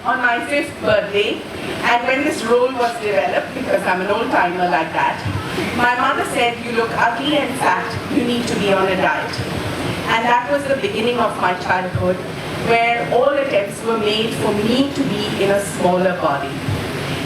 on my 5th birthday, and when this role was developed, because I'm an old-timer like that, my mother said, "You look ugly and fat, you need to be on a diet." And that was the beginning of my childhood, where all attempts were made for me to be in a smaller body.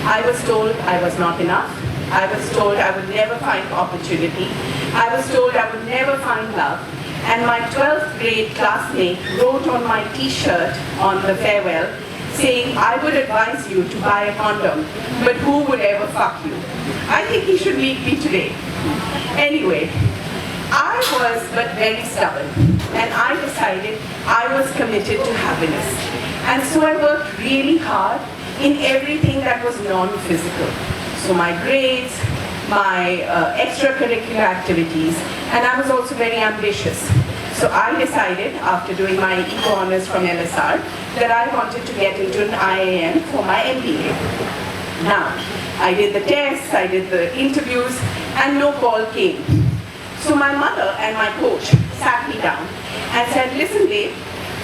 I was told I was not enough. I was told I would never find opportunity. I was told I would never find love. And my 12th grade classmate wrote on my t-shirt on the farewell, saying, "I would advise you to buy a condom, but who would ever fuck you?" I think he should meet me today. Anyway, I was but very stubborn, and I decided I was committed to happiness. And so I worked really hard in everything that was non-physical. So my grades, my extracurricular activities, and I was also very ambitious. So I decided, after doing my eco honors from LSR, that I wanted to get into an IIM for my MBA. Now, I did the tests, I did the interviews, and no call came. So my mother and my coach sat me down and said, "Listen, babe,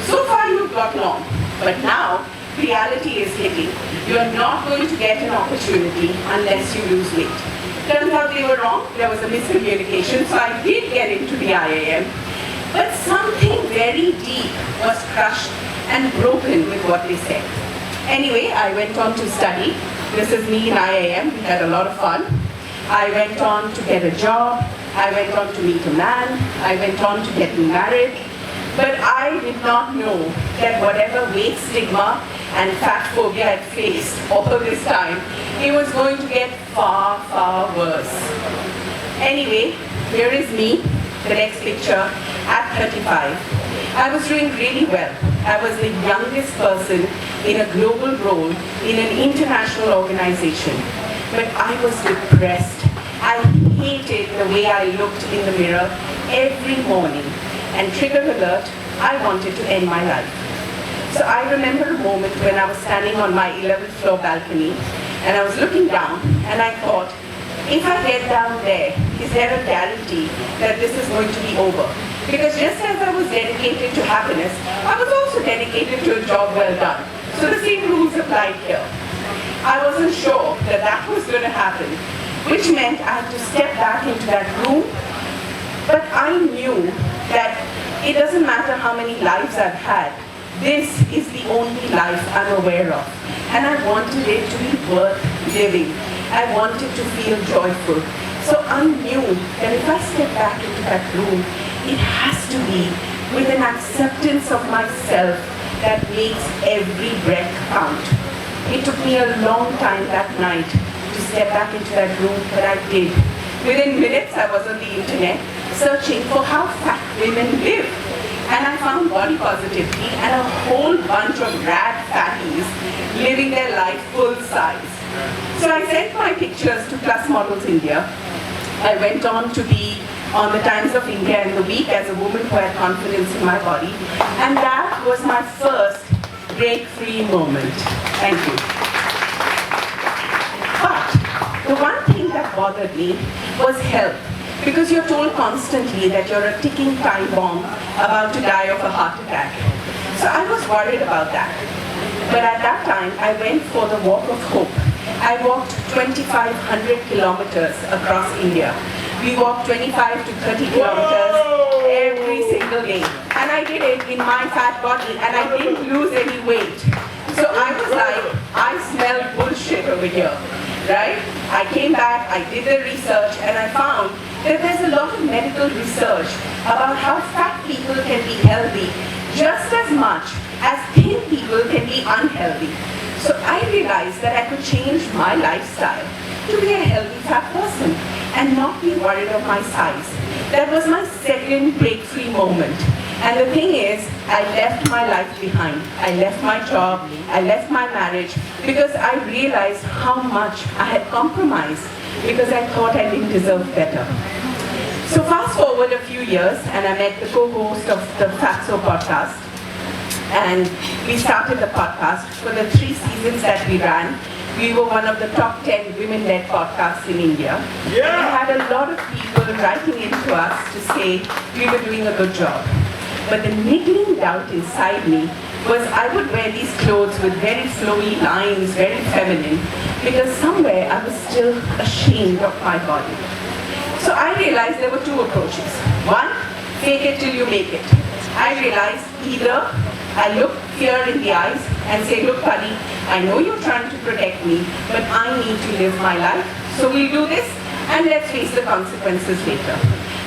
so far you've got long, but now reality is hitting. You are not going to get an opportunity unless you lose weight." Turns out they were wrong. There was a miscommunication, so I did get into the IIM. But something very deep was crushed and broken with what they said. Anyway, I went on to study. This is me in IIM. We had a lot of fun. I went on to get a job. I went on to meet a man. I went on to get married. But I did not know that whatever weight stigma and fat phobia I had faced all this time, it was going to get far, far worse. Anyway, here is me, the next picture, at 35. I was doing really well. I was the youngest person in a global role in an international organization. But I was depressed. I hated the way I looked in the mirror every morning. And trigger alert, I wanted to end my life. So I remember a moment when I was standing on my 11th floor balcony and I was looking down and I thought, if I get down there, is there a guarantee that this is going to be over? Because just as I was dedicated to happiness, I was also dedicated to a job well done. So the same rules applied here. I wasn't sure that that was going to happen, which meant I had to step back into that room. But I knew that it doesn't matter how many lives I've had, this is the only life I'm aware of. And I wanted it to be worth living. I wanted to feel joyful. So I knew that if I step back into that room, it has to be with an acceptance of myself that makes every breath count. It took me a long time that night to step back into that room, but I did. Within minutes, I was on the internet searching for how fat women live. And I found body positivity and a whole bunch of rad fatties living their life full size. So I sent my pictures to Plus Models India. I went on to be on the Times of India in the week as a woman who had confidence in my body. And that was my first break-free moment. Thank you. But the one thing that bothered me was health. Because you're told constantly that you're a ticking time bomb about to die of a heart attack. So I was worried about that. But at that time, I went for the walk of hope. I walked 2,500 kilometers across India. We walked 25 to 30 kilometers every single day. And I did it in my fat body, and I didn't lose any weight. So I was like, I smell bullshit over here, right? I came back, I did the research, and I found that there's a lot of medical research about how fat people can be healthy just as much as thin people can be unhealthy. So I realized that I could change my lifestyle to be a healthy fat person and not be worried of my size. That was my second break-free moment. And the thing is, I left my life behind. I left my job, I left my marriage, because I realized how much I had compromised because I thought I didn't deserve better. So fast forward a few years, and I met the co-host of the Fatso podcast. And we started the podcast. For the 3 seasons that we ran, we were one of the top 10 women-led podcasts in India. Yeah. And we had a lot of people writing into us to say we were doing a good job. But the niggling doubt inside me was I would wear these clothes with very flowy lines, very feminine, because somewhere I was still ashamed of my body. So I realized there were two approaches. One, fake it till you make it. I realized either I look fear in the eyes and say, look buddy, I know you're trying to protect me, but I need to live my life, so we'll do this and let's face the consequences later.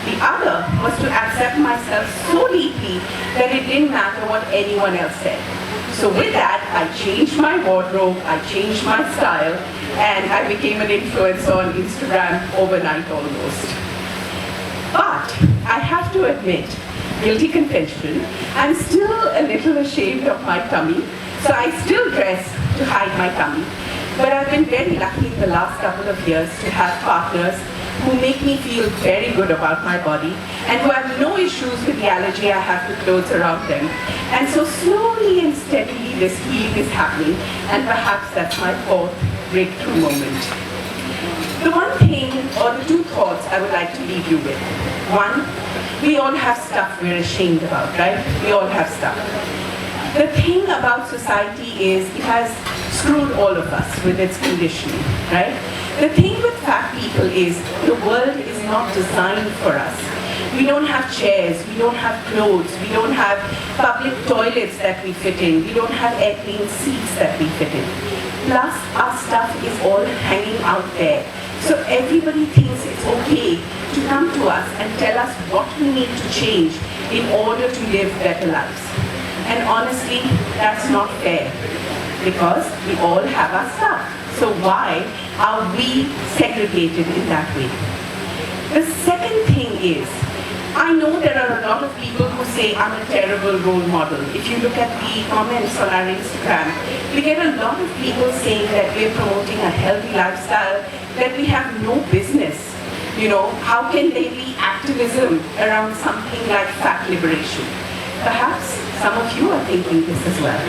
The other was to accept myself so deeply that it didn't matter what anyone else said. So with that, I changed my wardrobe, I changed my style, and I became an influencer on Instagram overnight almost. But I have to admit, guilty confession, I'm still a little ashamed of my tummy, so I still dress to hide my tummy. But I've been very lucky in the last couple of years to have partners who make me feel very good about my body and who have no issues with the allergy I have to clothes around them. And so slowly and steadily this healing is happening, and perhaps that's my fourth breakthrough moment. The one thing, or the two thoughts I would like to leave you with. One, we all have stuff we're ashamed about, right? We all have stuff. The thing about society is it has screwed all of us with its conditioning, right? The thing with fat people is the world is not designed for us. We don't have chairs, we don't have clothes, we don't have public toilets that we fit in, we don't have airplane seats that we fit in. Plus, our stuff is all hanging out there. So everybody thinks it's okay to come to us and tell us what we need to change in order to live better lives. And honestly, that's not fair, because we all have our stuff. So why are we segregated in that way? The second thing is, I know there are a lot of people who say I'm a terrible role model. If you look at the comments on our Instagram, we get a lot of people saying that we're promoting a healthy lifestyle, that we have no business. You know, how can there be activism around something like fat liberation? Perhaps some of you are thinking this as well.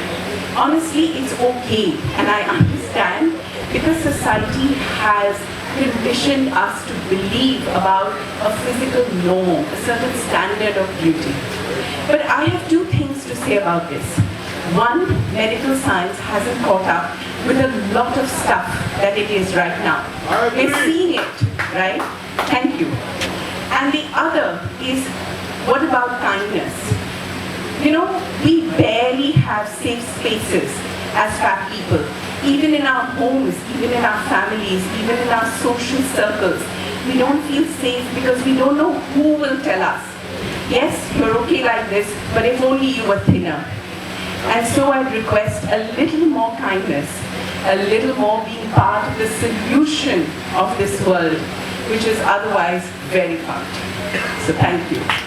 Honestly, it's okay, and I understand, because society has conditioned us to believe about a physical norm, a certain standard of beauty. But I have two things to say about this. One, medical science hasn't caught up with a lot of stuff that it is right now. We're seeing it, right? Thank you. And the other is, what about kindness? You know, we barely have safe spaces as fat people. Even in our homes, even in our families, even in our social circles, we don't feel safe because we don't know who will tell us. Yes, you're okay like this, but if only you were thinner. And so I request a little more kindness, a little more being part of the solution of this world, which is otherwise very fucked. So thank you.